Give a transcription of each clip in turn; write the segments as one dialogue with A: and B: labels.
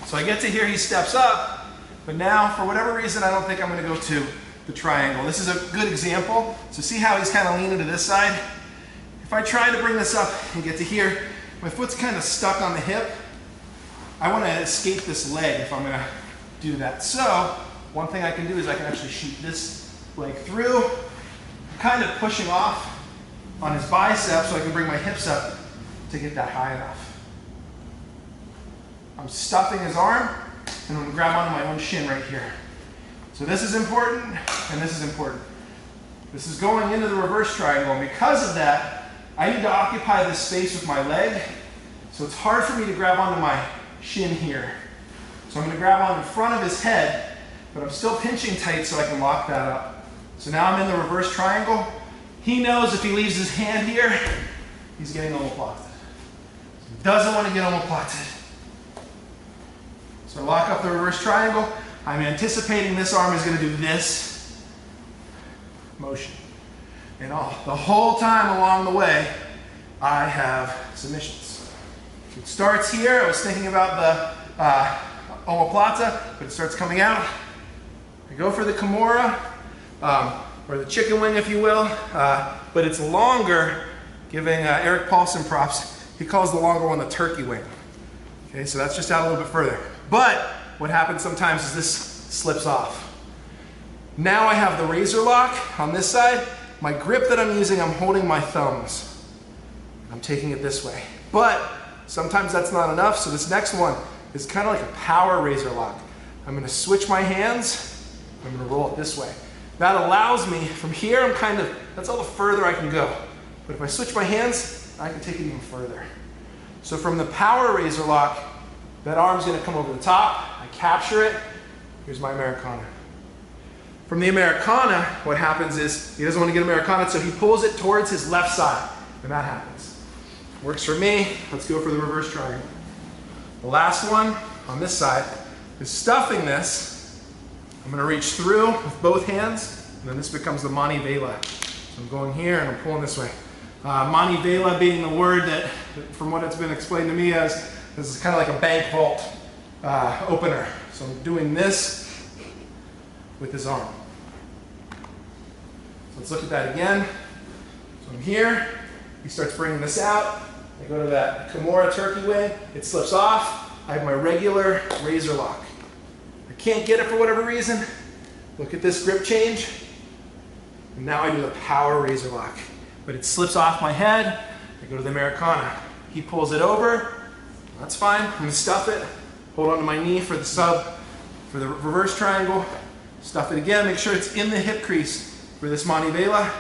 A: So I get to here, he steps up, but now for whatever reason, I don't think I'm gonna go to the triangle. This is a good example. So see how he's kind of leaning to this side? If I try to bring this up and get to here, my foot's kind of stuck on the hip. I want to escape this leg if I'm going to do that. So one thing I can do is I can actually shoot this leg through, kind of pushing off on his bicep so I can bring my hips up to get that high enough. I'm stuffing his arm and I'm going to grab onto my own shin right here. So this is important and this is important. This is going into the reverse triangle, and because of that, I need to occupy this space with my leg. So it's hard for me to grab onto my shin here. So I'm going to grab on in front of his head, but I'm still pinching tight so I can lock that up. So now I'm in the reverse triangle. He knows if he leaves his hand here, he's getting omoplated. So he doesn't want to get omoplated. So I lock up the reverse triangle. I'm anticipating this arm is going to do this motion. And the whole time along the way, I have submissions. It starts here. I was thinking about the omoplata, but it starts coming out. I go for the Kimura, or the chicken wing, if you will, but it's longer, giving Eric Paulson props. He calls the longer one the turkey wing. Okay, so that's just out a little bit further. But what happens sometimes is this slips off. Now I have the razor lock on this side. My grip that I'm using, I'm holding my thumbs. I'm taking it this way. But sometimes that's not enough, so this next one is kind of like a power razor lock. I'm going to switch my hands. I'm going to roll it this way. That allows me, from here, that's all the further I can go. But if I switch my hands, I can take it even further. So from the power razor lock, that arm's going to come over the top. I capture it. Here's my Americana. From the Americana, what happens is he doesn't want to get Americana, so he pulls it towards his left side, and that happens. Works for me. Let's go for the reverse triangle. The last one on this side is stuffing this. I'm going to reach through with both hands, and then this becomes the Manivela. So I'm going here and I'm pulling this way. Manivela being the word that, from what it's been explained to me as, this is kind of like a bank vault opener. So I'm doing this with his arm. So let's look at that again. So I'm here, he starts bringing this out. I go to that Kimura turkey wing, it slips off. I have my regular razor lock. I can't get it for whatever reason. Look at this grip change. And now I do the power razor lock. But it slips off my head. I go to the Americana. He pulls it over. That's fine. I'm going to stuff it. Hold onto my knee for the sub, for the reverse triangle. Stuff it again, make sure it's in the hip crease for this Manivela.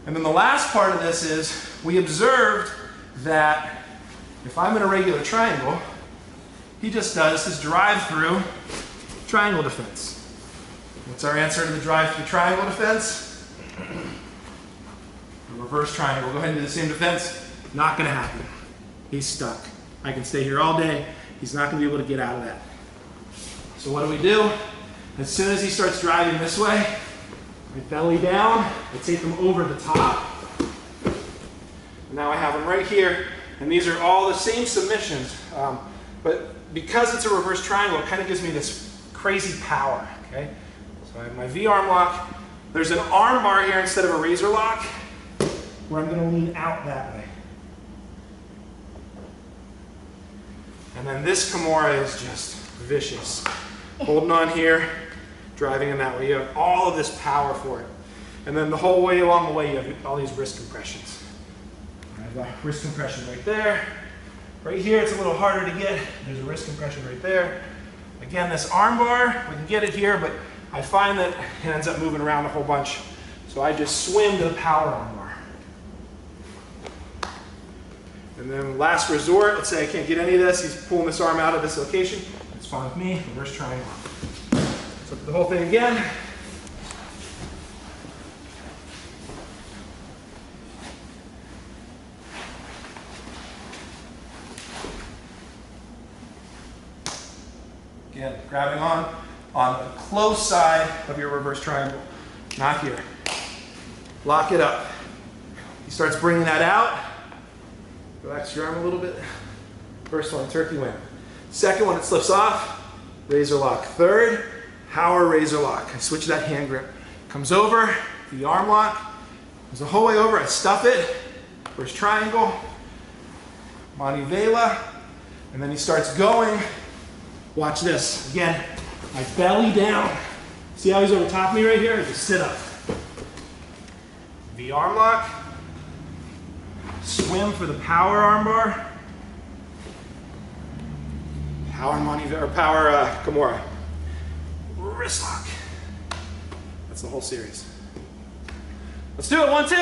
A: And then the last part of this is, we observed that if I'm in a regular triangle, he just does his drive-through triangle defense. What's our answer to the drive-through triangle defense? The reverse triangle. Go ahead and do the same defense. Not going to happen. He's stuck. I can stay here all day. He's not going to be able to get out of that. So what do? As soon as he starts driving this way, I belly down, I take him over the top. Now I have him right here, and these are all the same submissions. But because it's a reverse triangle, it kind of gives me this crazy power, okay? So I have my V-arm lock. There's an arm bar here instead of a razor lock, where I'm going to lean out that way. And then this Kimura is just vicious. Holding on here, driving in that way. You have all of this power for it. And then the whole way along the way, you have all these wrist compressions. I have a wrist compression right there. Right here, it's a little harder to get. There's a wrist compression right there. Again, this arm bar, we can get it here, but I find that it ends up moving around a whole bunch. So I just swim to the power arm bar. And then last resort, let's say I can't get any of this. He's pulling this arm out of this location. It's fine with me. Reverse triangle. So the whole thing again. Again, grabbing on the close side of your reverse triangle, not here. Lock it up. He starts bringing that out. Relax your arm a little bit. First one, turkey wing. Second one, it slips off, razor lock. Third, power razor lock. I switch that hand grip. Comes over, the arm lock, goes the whole way over, I stuff it. First triangle, Manivela, and then he starts going. Watch this. Again, my belly down. See how he's over top of me right here? I just sit up. The arm lock, swim for the power arm bar, power Manivela, or power Kimura. Wrist lock. That's the whole series. Let's do it, 1, 2.